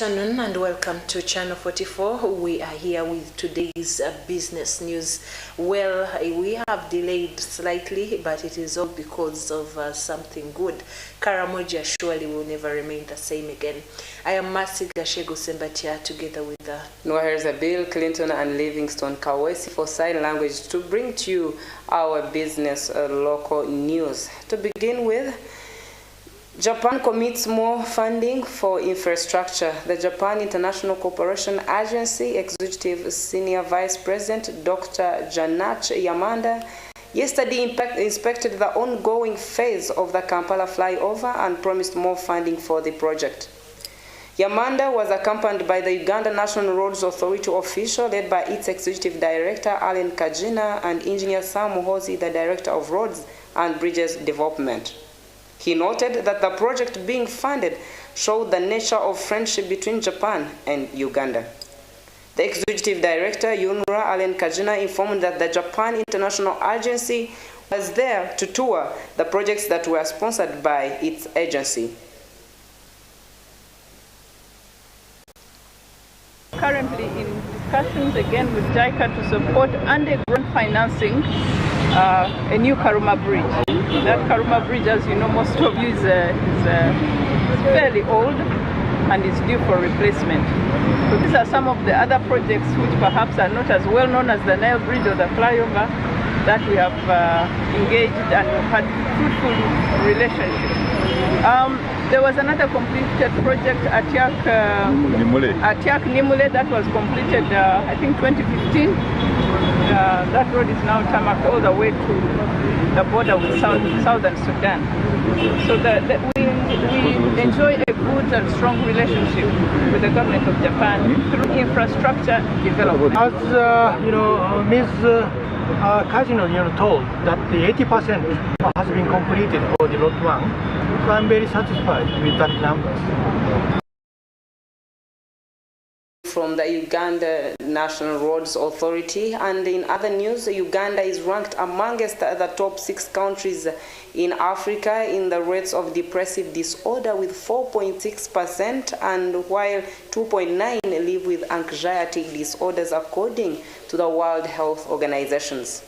afternoon and welcome to Channel 44. We are here with today's business news. Well, we have delayed slightly, but it is all because of something good. Karamoja surely will never remain the same again. I am Mercy Gashego Sembatia together with Noah Bill Clinton and Livingstone Kawesi for sign language to bring to you our business local news. To begin with, Japan commits more funding for infrastructure. The Japan International Cooperation Agency Executive Senior Vice President Dr. Janachi Yamada yesterday inspected the ongoing phase of the Kampala flyover and promised more funding for the project. Yamanda was accompanied by the Uganda National Roads Authority official led by its Executive Director Allen Kajina and Engineer Sam Muhozi, the Director of Roads and Bridges Development. He noted that the project being funded showed the nature of friendship between Japan and Uganda. The Executive Director, UNRWA Allen Kajina, informed that the Japan International Agency was there to tour the projects that were sponsored by its agency. Currently in discussions again with JICA to support underground financing a new Karuma Bridge. That Karuma Bridge, as you know, most of you, is fairly old and is due for replacement. So these are some of the other projects which perhaps are not as well known as the Nile Bridge or the flyover that we have engaged and we've had fruitful relationships. There was another completed project at Yak Nimule that was completed, I think, 2015. That road is now tarmacked all the way to the border with southern Sudan. So we enjoy a good and strong relationship with the government of Japan through infrastructure development. As Ms. Kajino told that the 80% has been completed for the Lot 1. So I'm very satisfied with that numbers. From the Uganda National Roads Authority, and in other news, Uganda is ranked amongst the top 6 countries in Africa in the rates of depressive disorder with 4.6%, and while 2.9% live with anxiety disorders according to the World Health Organizations.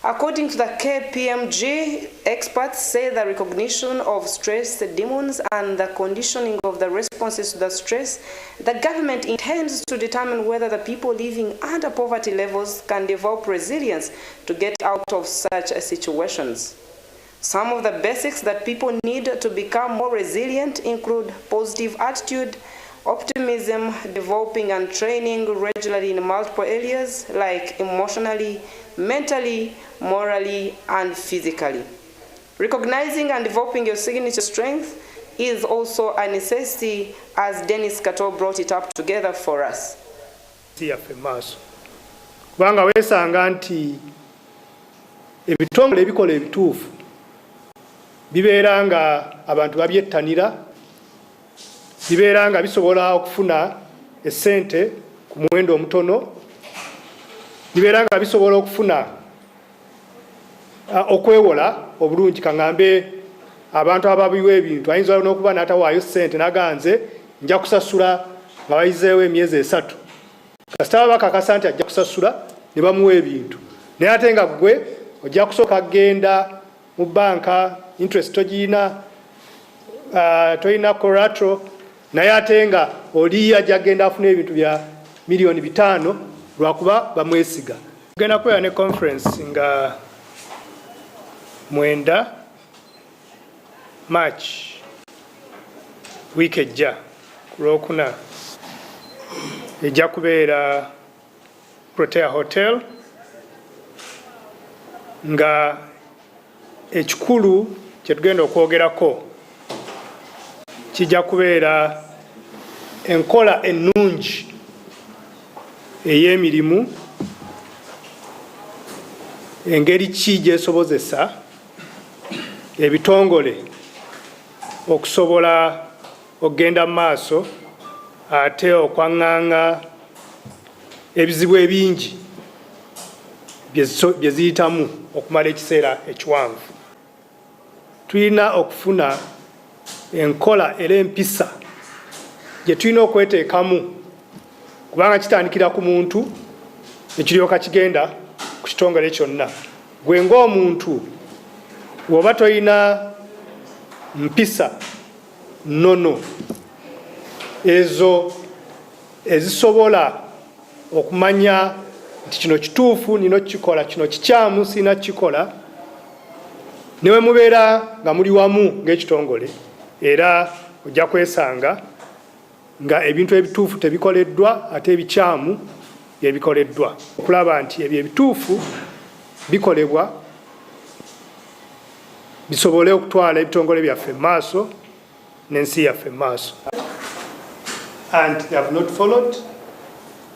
According to the KPMG, experts say the recognition of stress demons and the conditioning of the responses to the stress, the government intends to determine whether the people living under poverty levels can develop resilience to get out of such situations. Some of the basics that people need to become more resilient include positive attitude, optimism, developing and training regularly in multiple areas like emotionally, mentally, morally, and physically. Recognizing and developing your signature strength is also a necessity, as Dennis Kato brought it up together for us. Kubanga weesanga nti ebitongole ebikola ebituufu bibeera nga abantu babyettanira, bibeera nga bisobola okufuna essente ku muwendo omutono, bibeera nga bisobola okufuna okwewola obulungi. Kaŋŋambe abantu ababiwa ebintu ayinza n'okuba n'atawaayo ssente naganze nja kusasula nga bayizeewo emyezi 3, kasita bakakasa nti ajja kusasula ne bamuwa ebintu, naye ate nga gwe ojja kusooka kgenda mu banka, interest togiina, toyina collateral, naye ate nga oli ajja kgenda afuna ebintu bya miliyoni 5 lwakuba bamwesiga. Tugenda kubeera ne conference nga 9 March wiiki ejja ku Lwokuna, ejja kubeera Protea Hotel, nga ekikulu kye tugenda okwogerako kijja kubeera enkola ennungi ey'emirimu, engeri ki gyesobozesa ebitongole okusobola okgenda mu maaso ate okwaŋŋaŋŋa ebizibu ebingi bye ziyitamu okumala ekiseera ekiwanvu. Tulina okufuna enkola era empisa gye tulina okweteekamu kubanga kitandikira ku muntu ne kiryoka kigenda ku kitongole kyonna. Gwe ng'omuntu bw'oba tolina mpisa nnono ezo ezisobola okumanya nti kino kituufu nino kikola, kino kikyamu sina kikola, newe mubeera nga muli wamu ng'ekitongole, era ojja kwesanga nga ebintu ebituufu tebikoleddwa ate ebikyamu byebikoleddwa, okulaba nti ebyo ebituufu bikolebwa bisobole okutwala ebitongole byaffe maaso n'ensi yaffe maaso. And they have not followed,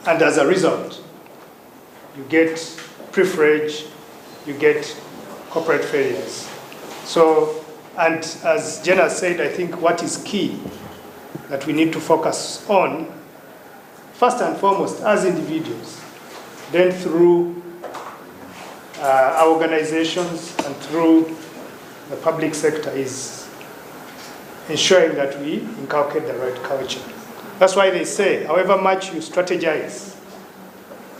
and as a result you get privilege, you get corporate failures. So, and as Jenna said, I think what is key that we need to focus on, first and foremost as individuals, then through our organizations and through the public sector, is ensuring that we inculcate the right culture. That's why they say, however much you strategize,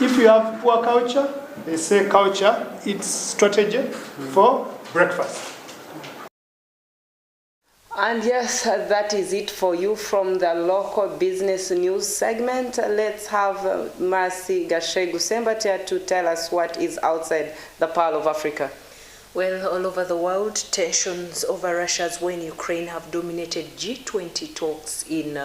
if you have poor culture, they say culture eats strategy for breakfast. And yes, that is it for you from the local business news segment. Let's have Mercy Gashegu Sembatia to tell us what is outside the Pearl of Africa. Well, all over the world, tensions over Russia's war in Ukraine have dominated G20 talks in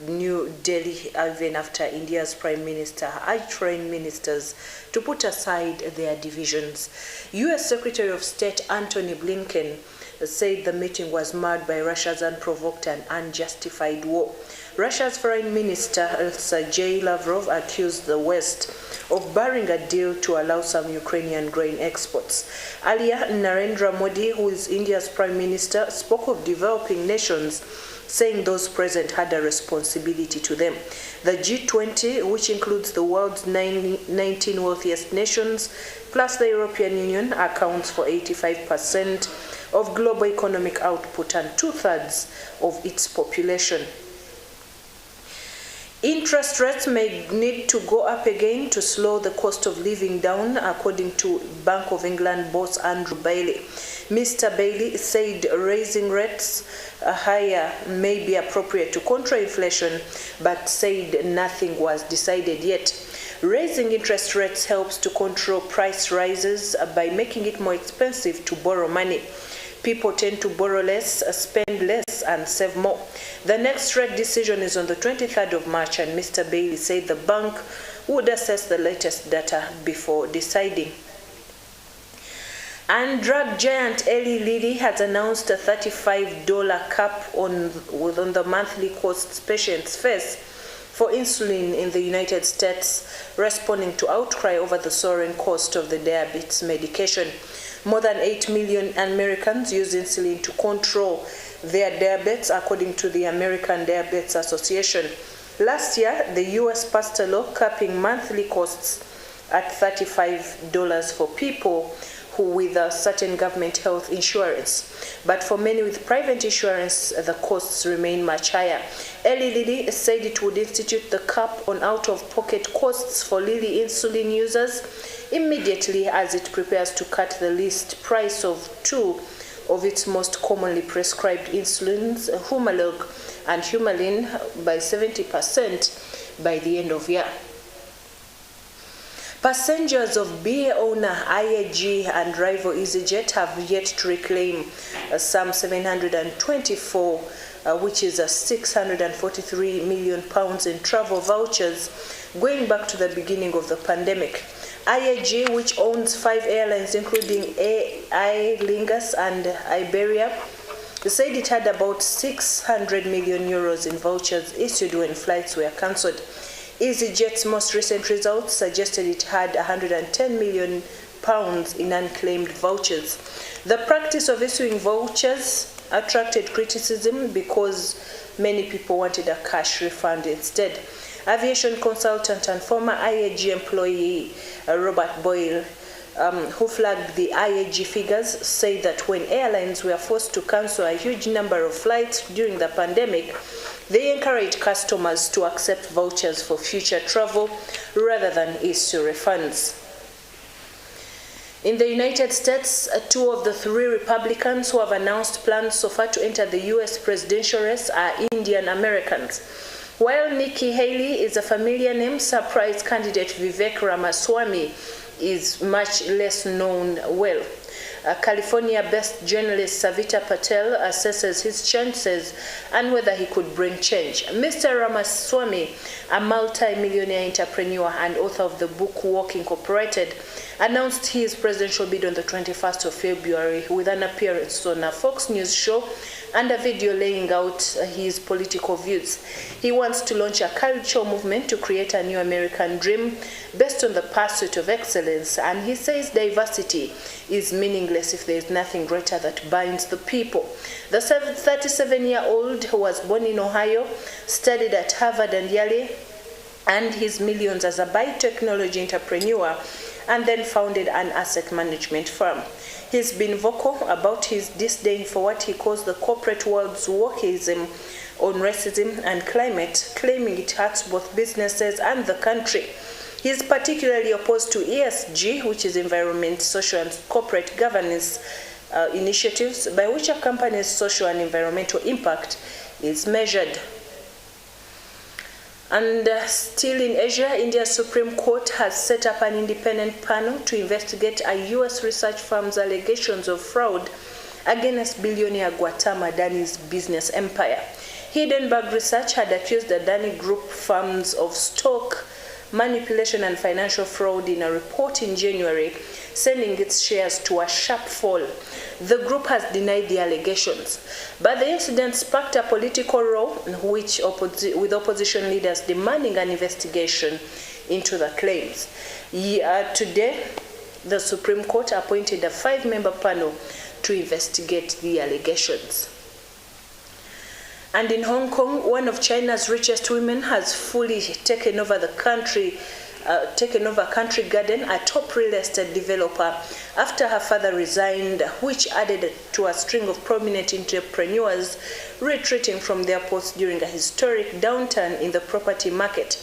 New Delhi, even after India's Prime Minister urged foreign ministers to put aside their divisions. U.S. Secretary of State Antony Blinken said the meeting was marred by Russia's unprovoked and unjustified war. Russia's Foreign Minister Sergei Lavrov accused the West of barring a deal to allow some Ukrainian grain exports. Earlier, Narendra Modi, who is India's Prime Minister, spoke of developing nations, saying those present had a responsibility to them. The G20, which includes the world's 19 wealthiest nations, plus the European Union, accounts for 85% of global economic output and 2/3 of its population. Interest rates may need to go up again to slow the cost of living down, according to Bank of England boss Andrew Bailey. Mr. Bailey said raising rates higher may be appropriate to control inflation, but said nothing was decided yet. Raising interest rates helps to control price rises by making it more expensive to borrow money. People tend to borrow less, spend less, and save more. The next rate decision is on the 23rd of March, and Mr. Bailey said the bank would assess the latest data before deciding. And drug giant Eli Lilly has announced a $35 cap on the monthly costs patients face for insulin in the United States, responding to outcry over the soaring cost of the diabetes medication. More than 8 million Americans use insulin to control their diabetes, according to the American Diabetes Association. Last year, the U.S. passed a law capping monthly costs at $35 for people who with a certain government health insurance. But for many with private insurance, the costs remain much higher. Eli Lilly said it would institute the cap on out-of-pocket costs for Lilly insulin users immediately as it prepares to cut the list price of two of its most commonly prescribed insulins, Humalog and Humulin, by 70% by the end of year. Passengers of BA owner IAG and rival EasyJet have yet to reclaim some 724, which is a £643 million in travel vouchers going back to the beginning of the pandemic. IAG, which owns 5 airlines including Aer Lingus and Iberia, said it had about €600 million in vouchers issued when flights were cancelled. EasyJet's most recent results suggested it had £110 million in unclaimed vouchers. The practice of issuing vouchers attracted criticism because many people wanted a cash refund instead. Aviation consultant and former IAG employee Robert Boyle, who flagged the IAG figures, said that when airlines were forced to cancel a huge number of flights during the pandemic, They encourage customers to accept vouchers for future travel rather than issue refunds. In the United States, 2 of the 3 Republicans who have announced plans so far to enter the U.S. presidential race are Indian Americans. While Nikki Haley is a familiar name, surprise candidate Vivek Ramaswamy is much less known well. California-based journalist Savita Patel assesses his chances and whether he could bring change. Mr. Ramaswamy, a multi-millionaire entrepreneur and author of the book Walk Incorporated, announced his presidential bid on the 21st of February with an appearance on a Fox News show and a video laying out his political views. He wants to launch a cultural movement to create a new American dream based on the pursuit of excellence, and he says diversity is meaningless if there is nothing greater that binds the people. The 37-year-old, who was born in Ohio, studied at Harvard and Yale, and his millions as a biotechnology entrepreneur, and then founded an asset management firm. He's been vocal about his disdain for what he calls the corporate world's wokeism on racism and climate, claiming it hurts both businesses and the country. He is particularly opposed to ESG, which is environment, social, and corporate governance initiatives, by which a company's social and environmental impact is measured. And still in Asia, India's Supreme Court has set up an independent panel to investigate a U.S. research firm's allegations of fraud against billionaire Gautam Adani's business empire. Hindenburg Research had accused the Adani Group firms of stock manipulation and financial fraud in a report in January, sending its shares to a sharp fall. The group has denied the allegations, but the incident sparked a political row, with opposition leaders demanding an investigation into the claims. Today, the Supreme Court appointed a 5-member panel to investigate the allegations. And in Hong Kong, one of China's richest women has fully taken over the country, Country Garden, a top real estate developer, after her father resigned, which added to a string of prominent entrepreneurs retreating from their posts during a historic downturn in the property market.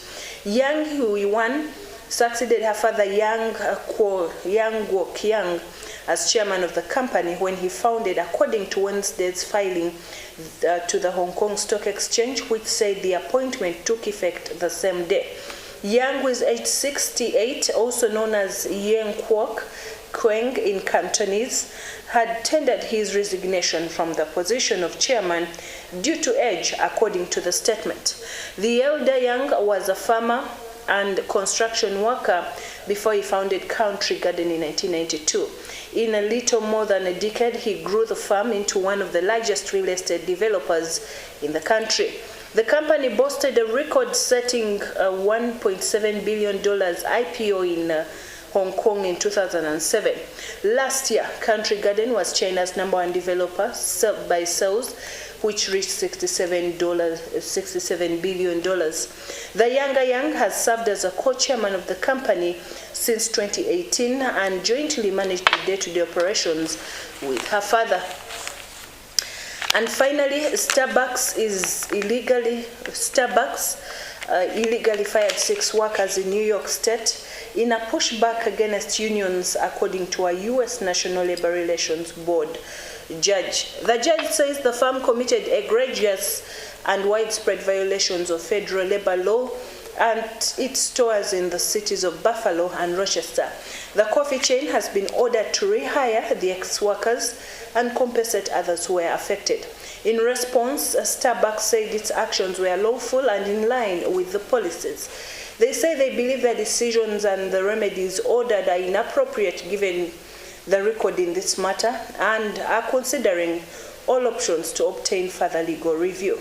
Yang Huiwan succeeded her father Yang Guoqiang as chairman of the company when he founded, according to Wednesday's filing to the Hong Kong Stock Exchange, which said the appointment took effect the same day. Yang, who is aged 68, also known as Yang Queng in Cantonese, had tendered his resignation from the position of chairman due to age, according to the statement. The elder Yang was a farmer and construction worker before he founded Country Garden in 1992. In a little more than a decade, he grew the firm into one of the largest real estate developers in the country. The company boasted a record-setting $1.7 billion IPO in Hong Kong in 2007. Last year, Country Garden was China's #1 developer by sales, which reached $67 billion. The younger Yang has served as a co-chairman of the company since 2018 and jointly managed the day-to-day operations with her father. And finally, Starbucks illegally fired 6 workers in New York State in a pushback against unions, according to a U.S. National Labor Relations Board judge. The judge says the firm committed egregious and widespread violations of federal labor law and its stores in the cities of Buffalo and Rochester. The coffee chain has been ordered to rehire the ex-workers and compensate others who were affected. In response, Starbucks said its actions were lawful and in line with the policies. They say they believe the decisions and the remedies ordered are inappropriate given the record in this matter and are considering all options to obtain further legal review.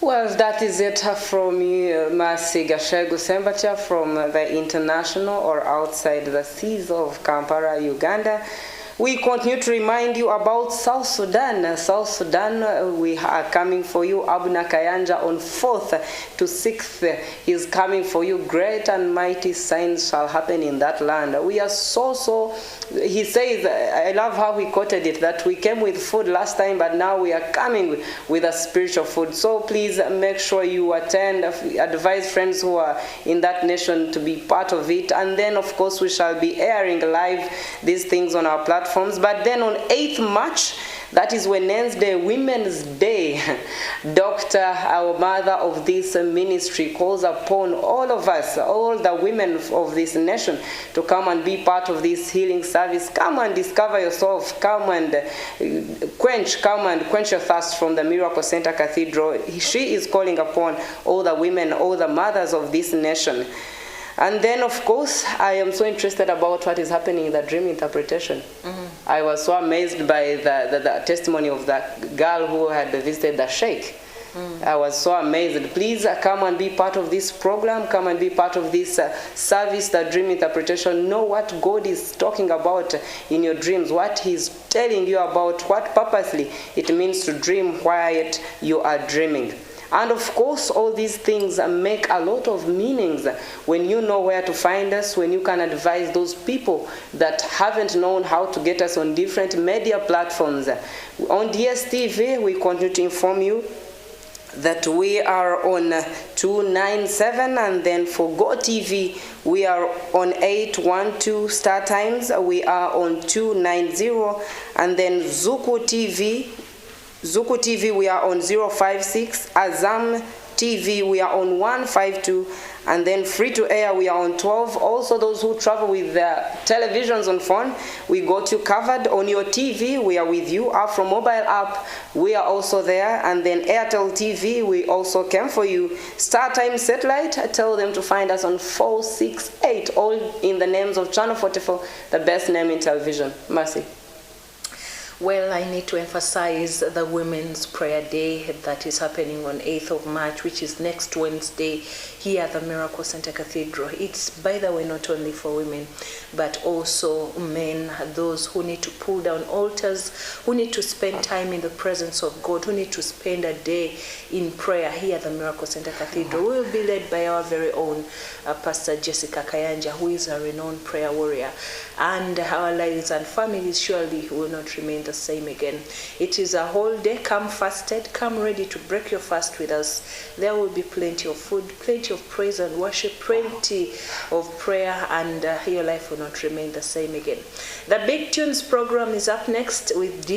Well, that is it from Mercy Gachagua Sembatia from the international or outside the seas of Kampala, Uganda. We continue to remind you about South Sudan. South Sudan, we are coming for you. Abuna Kayanja on 4th to 6th is coming for you. Great and mighty signs shall happen in that land. We are so, he says, I love how he quoted it, that we came with food last time, but now we are coming with a spiritual food. So please make sure you attend, advise friends who are in that nation to be part of it. And then, of course, we shall be airing live these things on our platforms. But then on 8th March, that is Wednesday, Women's Day, Dr. our mother of this ministry calls upon all of us, all the women of this nation, to come and be part of this healing service. Come and discover yourself. Come and quench your thirst from the Miracle Center Cathedral. She is calling upon all the women, all the mothers of this nation. And then, of course, I am so interested about what is happening in the dream interpretation. I was so amazed by the testimony of that girl who had visited the sheikh. I was so amazed. Please come and be part of this program. Come and be part of this service, the dream interpretation. Know what God is talking about in your dreams, what He's telling you about, what purposely it means to dream while you are dreaming. And of course, all these things make a lot of meanings when you know where to find us, when you can advise those people that haven't known how to get us on different media platforms. On DSTV, we continue to inform you that we are on 297, and then for GoTV, we are on 812 Star Times, we are on 290, and then Zuku TV, we are on 056, Azam TV, we are on 152, and then free to air, we are on 12. Also, those who travel with their televisions on phone, we got you covered. On your TV, we are with you. Afro mobile app, we are also there. And then Airtel TV, we also came for you. StarTime Satellite, I tell them to find us on 468, all in the names of Channel 44, the best name in television. Mercy. Well, I need to emphasize the Women's Prayer Day that is happening on 8th of March, which is next Wednesday here at the Miracle Center Cathedral. It's, by the way, not only for women, but also men, those who need to pull down altars, who need to spend time in the presence of God, who need to spend a day in prayer here at the Miracle Center Cathedral. We will be led by our very own Pastor Jessica Kayanja, who is a renowned prayer warrior. And our lives and families surely will not remain the same again. It is a whole day. Come fasted, come ready to break your fast with us. There will be plenty of food, plenty of praise and worship, plenty of prayer, and your life will not remain the same again. The Big Tunes program is up next with D.